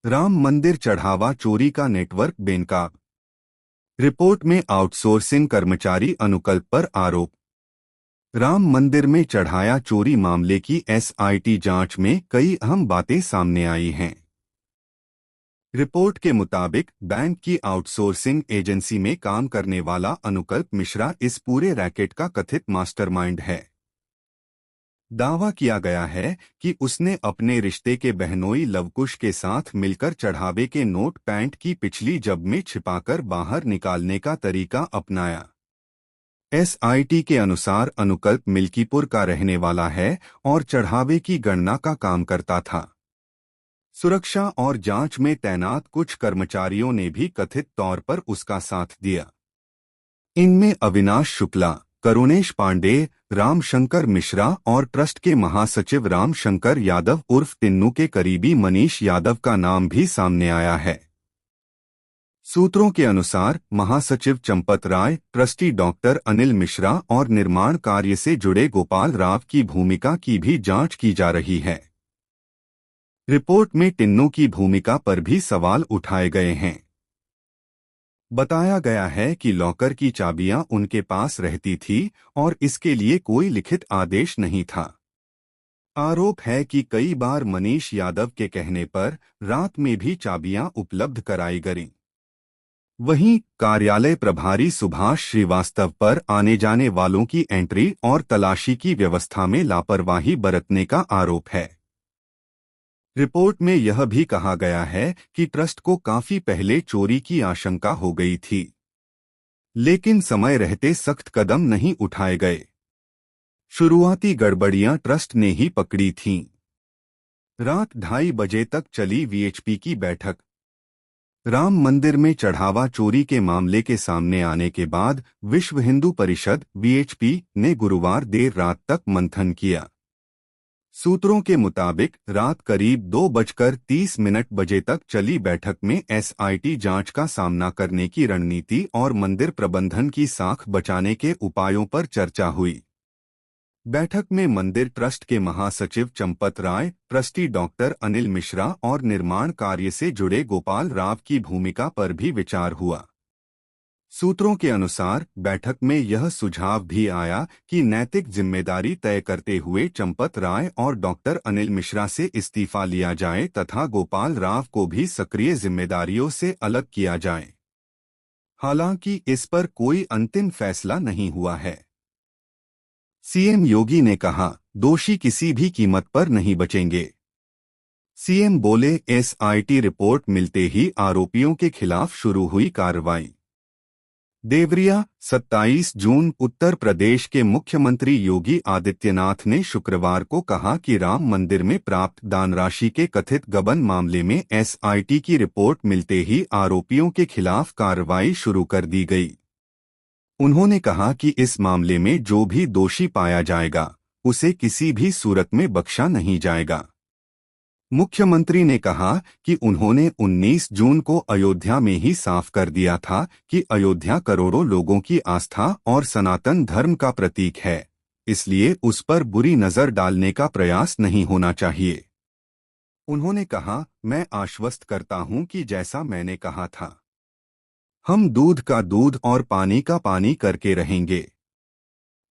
राम मंदिर चढ़ावा चोरी का नेटवर्क बेनकाब। रिपोर्ट में आउटसोर्सिंग कर्मचारी अनुकल्प पर आरोप। राम मंदिर में चढ़ाया चोरी मामले की एसआईटी जांच में कई अहम बातें सामने आई हैं। रिपोर्ट के मुताबिक बैंक की आउटसोर्सिंग एजेंसी में काम करने वाला अनुकल्प मिश्रा इस पूरे रैकेट का कथित मास्टरमाइंड है। दावा किया गया है कि उसने अपने रिश्ते के बहनोई लवकुश के साथ मिलकर चढ़ावे के नोट पैंट की पिछली जब में छिपाकर बाहर निकालने का तरीका अपनाया। एसआईटी के अनुसार अनुकल्प मिल्कीपुर का रहने वाला है और चढ़ावे की गणना का काम करता था। सुरक्षा और जांच में तैनात कुछ कर्मचारियों ने भी कथित तौर पर उसका साथ दिया। इनमें अविनाश शुक्ला, करुणेश पांडे, रामशंकर मिश्रा और ट्रस्ट के महासचिव रामशंकर यादव उर्फ तिन्नू के करीबी मनीष यादव का नाम भी सामने आया है। सूत्रों के अनुसार महासचिव चंपत राय, ट्रस्टी डॉक्टर अनिल मिश्रा और निर्माण कार्य से जुड़े गोपाल राव की भूमिका की भी जांच की जा रही है। रिपोर्ट में टिन्नू की भूमिका पर भी सवाल उठाए गए हैं। बताया गया है कि लॉकर की चाबियां उनके पास रहती थी और इसके लिए कोई लिखित आदेश नहीं था। आरोप है कि कई बार मनीष यादव के कहने पर रात में भी चाबियां उपलब्ध कराई गईं। वहीं कार्यालय प्रभारी सुभाष श्रीवास्तव पर आने जाने वालों की एंट्री और तलाशी की व्यवस्था में लापरवाही बरतने का आरोप है। रिपोर्ट में यह भी कहा गया है कि ट्रस्ट को काफी पहले चोरी की आशंका हो गई थी, लेकिन समय रहते सख्त कदम नहीं उठाए गए। शुरुआती गड़बड़ियां ट्रस्ट ने ही पकड़ी थीं। रात 2:30 बजे तक चली वीएचपी की बैठक। राम मंदिर में चढ़ावा चोरी के मामले के सामने आने के बाद विश्व हिंदू परिषद वीएचपी ने गुरुवार देर रात तक मंथन किया। सूत्रों के मुताबिक रात करीब 2:30 बजे तक चली बैठक में एसआईटी जांच का सामना करने की रणनीति और मंदिर प्रबंधन की साख बचाने के उपायों पर चर्चा हुई। बैठक में मंदिर ट्रस्ट के महासचिव चंपत राय, ट्रस्टी डॉक्टर अनिल मिश्रा और निर्माण कार्य से जुड़े गोपाल राव की भूमिका पर भी विचार हुआ। सूत्रों के अनुसार बैठक में यह सुझाव भी आया कि नैतिक जिम्मेदारी तय करते हुए चंपत राय और डॉक्टर अनिल मिश्रा से इस्तीफा लिया जाए तथा गोपाल राव को भी सक्रिय जिम्मेदारियों से अलग किया जाए। हालांकि इस पर कोई अंतिम फैसला नहीं हुआ है। सीएम योगी ने कहा, दोषी किसी भी कीमत पर नहीं बचेंगे। सीएम बोले, एसआईटी रिपोर्ट मिलते ही आरोपियों के खिलाफ शुरू हुई कार्रवाई। देवरिया, 27 जून। उत्तर प्रदेश के मुख्यमंत्री योगी आदित्यनाथ ने शुक्रवार को कहा कि राम मंदिर में प्राप्त दान राशि के कथित गबन मामले में एसआईटी की रिपोर्ट मिलते ही आरोपियों के खिलाफ कार्रवाई शुरू कर दी गई। उन्होंने कहा कि इस मामले में जो भी दोषी पाया जाएगा, उसे किसी भी सूरत में बख्शा नहीं जाएगा। मुख्यमंत्री ने कहा कि उन्होंने 19 जून को अयोध्या में ही साफ कर दिया था कि अयोध्या करोड़ों लोगों की आस्था और सनातन धर्म का प्रतीक है, इसलिए उस पर बुरी नजर डालने का प्रयास नहीं होना चाहिए। उन्होंने कहा, मैं आश्वस्त करता हूं कि जैसा मैंने कहा था, हम दूध का दूध और पानी का पानी करके रहेंगे।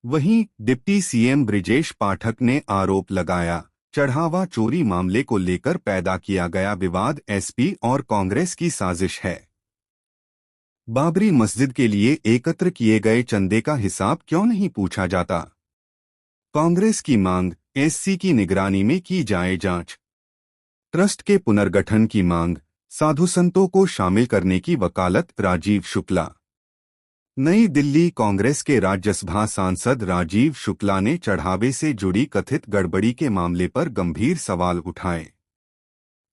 वहीं डिप्टी सीएम ब्रिजेश पाठक ने आरोप लगाया, चढ़ावा चोरी मामले को लेकर पैदा किया गया विवाद एसपी और कांग्रेस की साजिश है। बाबरी मस्जिद के लिए एकत्र किए गए चंदे का हिसाब क्यों नहीं पूछा जाता? कांग्रेस की मांग, एससी की निगरानी में की जाए जांच। ट्रस्ट के पुनर्गठन की मांग, साधु संतों को शामिल करने की वकालत राजीव शुक्ला। नई दिल्ली, कांग्रेस के राज्यसभा सांसद राजीव शुक्ला ने चढ़ावे से जुड़ी कथित गड़बड़ी के मामले पर गंभीर सवाल उठाए।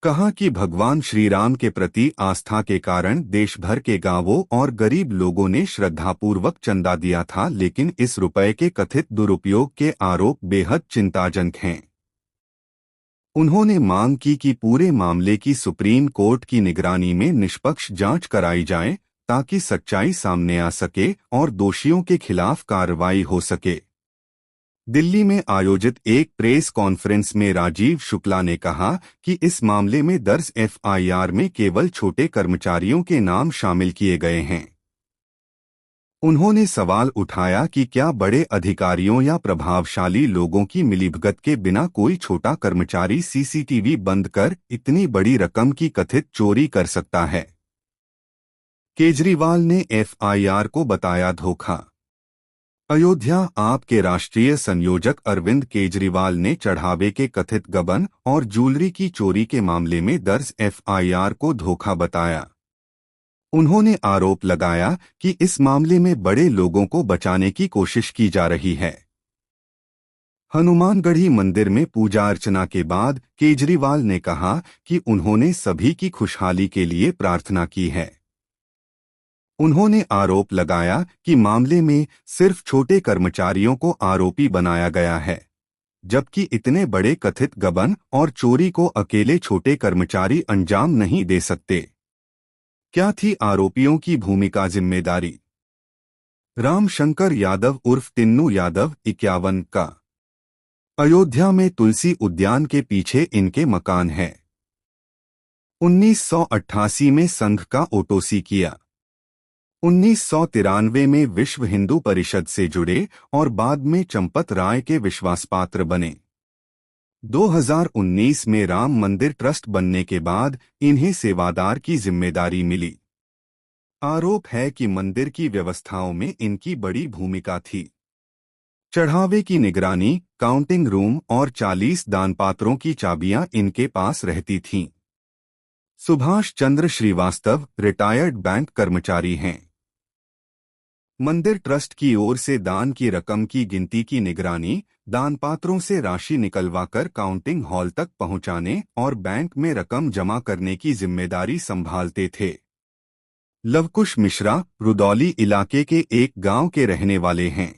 कहा कि भगवान श्री राम के प्रति आस्था के कारण देश भर के गांवों और गरीब लोगों ने श्रद्धापूर्वक चंदा दिया था, लेकिन इस रुपए के कथित दुरुपयोग के आरोप बेहद चिंताजनक हैं। उन्होंने मांग की कि पूरे मामले की सुप्रीम कोर्ट की निगरानी में निष्पक्ष जांच कराई जाए ताकि सच्चाई सामने आ सके और दोषियों के खिलाफ कार्रवाई हो सके। दिल्ली में आयोजित एक प्रेस कॉन्फ्रेंस में राजीव शुक्ला ने कहा कि इस मामले में दर्ज एफआईआर में केवल छोटे कर्मचारियों के नाम शामिल किए गए हैं। उन्होंने सवाल उठाया कि क्या बड़े अधिकारियों या प्रभावशाली लोगों की मिलीभगत के बिना कोई छोटा कर्मचारी सीसीटीवी बंद कर इतनी बड़ी रकम की कथित चोरी कर सकता है। केजरीवाल ने एफआईआर को बताया धोखा। अयोध्या आप के राष्ट्रीय संयोजक अरविंद केजरीवाल ने चढ़ावे के कथित गबन और ज्वेलरी की चोरी के मामले में दर्ज एफआईआर को धोखा बताया। उन्होंने आरोप लगाया कि इस मामले में बड़े लोगों को बचाने की कोशिश की जा रही है। हनुमानगढ़ी मंदिर में पूजा अर्चना के बाद केजरीवाल ने कहा कि उन्होंने सभी की खुशहाली के लिए प्रार्थना की है। उन्होंने आरोप लगाया कि मामले में सिर्फ छोटे कर्मचारियों को आरोपी बनाया गया है, जबकि इतने बड़े कथित गबन और चोरी को अकेले छोटे कर्मचारी अंजाम नहीं दे सकते। क्या थी आरोपियों की भूमिका जिम्मेदारी? रामशंकर यादव उर्फ टिन्नू यादव 51 का अयोध्या में तुलसी उद्यान के पीछे इनके मकान है। 1988 में संघ का ओटोसी किया। 1993 में विश्व हिंदू परिषद से जुड़े और बाद में चंपत राय के विश्वासपात्र बने। 2019 में राम मंदिर ट्रस्ट बनने के बाद इन्हें सेवादार की जिम्मेदारी मिली। आरोप है कि मंदिर की व्यवस्थाओं में इनकी बड़ी भूमिका थी। चढ़ावे की निगरानी, काउंटिंग रूम और 40 दानपात्रों की चाबियां इनके पास रहती थीं। सुभाष चंद्र श्रीवास्तव रिटायर्ड बैंक कर्मचारी हैं। मंदिर ट्रस्ट की ओर से दान की रकम की गिनती की निगरानी, दानपात्रों से राशि निकलवाकर काउंटिंग हॉल तक पहुंचाने और बैंक में रकम जमा करने की जिम्मेदारी संभालते थे। लवकुश मिश्रा रुदौली इलाके के एक गांव के रहने वाले हैं।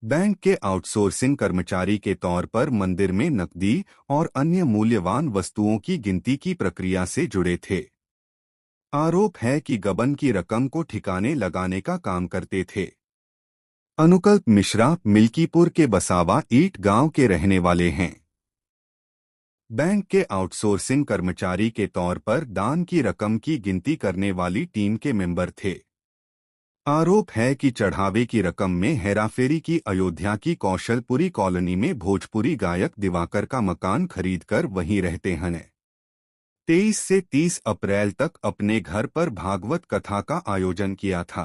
बैंक के आउटसोर्सिंग कर्मचारी के तौर पर मंदिर में नकदी और अन्य मूल्यवान वस्तुओं की गिनती की प्रक्रिया से जुड़े थे। आरोप है कि गबन की रकम को ठिकाने लगाने का काम करते थे। अनुकल्प मिश्रा मिल्कीपुर के बसावा ईट गांव के रहने वाले हैं। बैंक के आउटसोर्सिंग कर्मचारी के तौर पर दान की रकम की गिनती करने वाली टीम के मेंबर थे। आरोप है कि चढ़ावे की रकम में हेराफेरी की अयोध्या की कौशलपुरी कॉलोनी में भोजपुरी गायक दिवाकर का मकान खरीदकर वहीं रहते हैं। 23 से 30 अप्रैल तक अपने घर पर भागवत कथा का आयोजन किया था।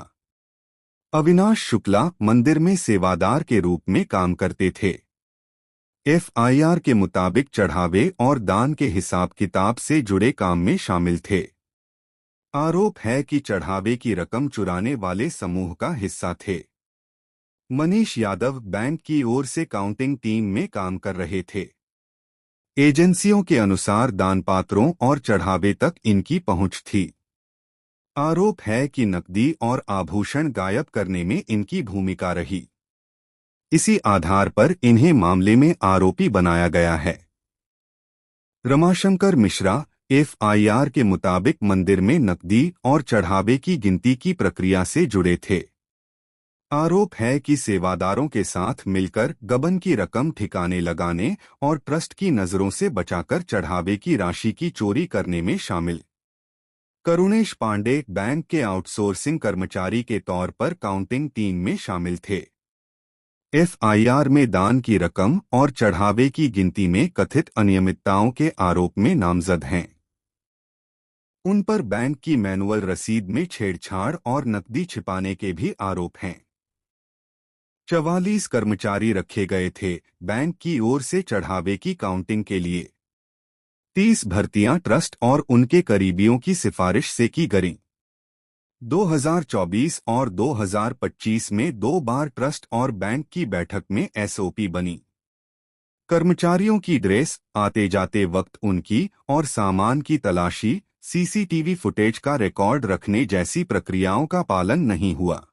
अविनाश शुक्ला मंदिर में सेवादार के रूप में काम करते थे। एफआईआर के मुताबिक चढ़ावे और दान के हिसाब किताब से जुड़े काम में शामिल थे। आरोप है कि चढ़ावे की रकम चुराने वाले समूह का हिस्सा थे। मनीष यादव बैंक की ओर से काउंटिंग टीम में काम कर रहे थे। एजेंसियों के अनुसार दानपात्रों और चढ़ावे तक इनकी पहुंच थी। आरोप है कि नकदी और आभूषण गायब करने में इनकी भूमिका रही। इसी आधार पर इन्हें मामले में आरोपी बनाया गया है। रमाशंकर मिश्रा एफआईआर के मुताबिक मंदिर में नकदी और चढ़ावे की गिनती की प्रक्रिया से जुड़े थे। आरोप है कि सेवादारों के साथ मिलकर गबन की रकम ठिकाने लगाने और ट्रस्ट की नजरों से बचाकर चढ़ावे की राशि की चोरी करने में शामिल। करुणेश पांडे बैंक के आउटसोर्सिंग कर्मचारी के तौर पर काउंटिंग टीम में शामिल थे। एफआईआर में दान की रकम और चढ़ावे की गिनती में कथित अनियमितताओं के आरोप में नामजद हैं। उन पर बैंक की मैनुअल रसीद में छेड़छाड़ और नकदी छिपाने के भी आरोप हैं। 44 कर्मचारी रखे गए थे बैंक की ओर से चढ़ावे की काउंटिंग के लिए। 30 भर्तियां ट्रस्ट और उनके करीबियों की सिफारिश से की गईं। 2024 और 2025 में 2 बार ट्रस्ट और बैंक की बैठक में एसओपी बनी। कर्मचारियों की ड्रेस, आते जाते वक्त उनकी और सामान की तलाशी, सीसीटीवी फुटेज का रिकॉर्ड रखने जैसी प्रक्रियाओं का पालन नहीं हुआ।